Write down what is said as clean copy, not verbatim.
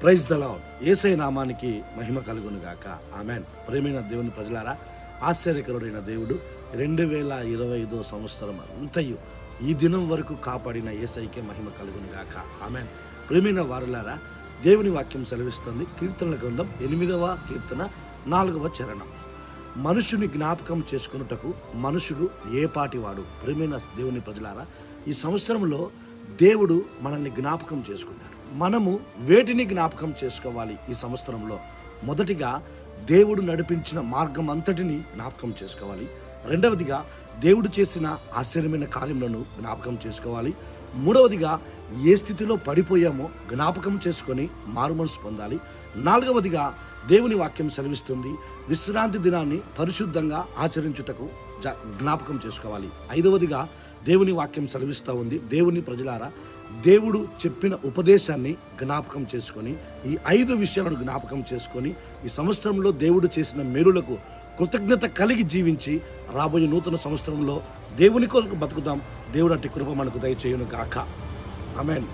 Praise the lord. యేసయ్య నామానికి మహిమ కలుగును గాక. ఆమేన్. ప్రేమైన దేవుని ప్రజలారా, ఆశ్చర్యకరుడైన దేవుడు 2025 సంవత్సరం అంతయు ఈ దినం వరకు కాపాడిన యేసయ్యకే మహిమ కలుగును గాక. ఆమేన్. ప్రేమైన వారులారా, దేవుని వాక్యం సెలవిస్తుంది. కీర్తనల గ్రంథం 8వ కీర్తన 4వ చరణం. మనుషుని జ్ఞాపకం చేసుకున్నటకు మనుషుడు ఏ పాటివాడు. ప్రేమైన దేవుని ప్రజలారా, ఈ సంవత్సరంలో దేవుడు మనల్ని జ్ఞాపకం చేసుకున్నాడు. మనము వేటిని జ్ఞాపకం చేసుకోవాలి ఈ సంవత్సరంలో? మొదటిగా దేవుడు నడిపించిన మార్గం అంతటిని జ్ఞాపకం చేసుకోవాలి. రెండవదిగా దేవుడు చేసిన ఆశ్చర్యమైన కార్యములను జ్ఞాపకం చేసుకోవాలి. మూడవదిగా ఏ స్థితిలో పడిపోయామో జ్ఞాపకం చేసుకొని మారుమనసు పొందాలి. నాలుగవదిగా దేవుని వాక్యం సెలవిస్తుంది, విశ్రాంతి దినాన్ని పరిశుద్ధంగా ఆచరించుటకు జ్ఞాపకం చేసుకోవాలి. ఐదవదిగా దేవుని వాక్యం సెలవిస్తూ ఉంది, దేవుని ప్రజలారా, దేవుడు చెప్పిన ఉపదేశాన్ని జ్ఞాపకం చేసుకొని, ఈ 5 విషయాలను జ్ఞాపకం చేసుకొని ఈ సంవత్సరంలో దేవుడు చేసిన మేలులకు కృతజ్ఞత కలిగి జీవించి రాబోయే నూతన సంవత్సరంలో దేవుని కొరకు బతుకుదాం. దేవుడు అట్టి కృప మనకు దయచేయును గాక. ఆమేన్.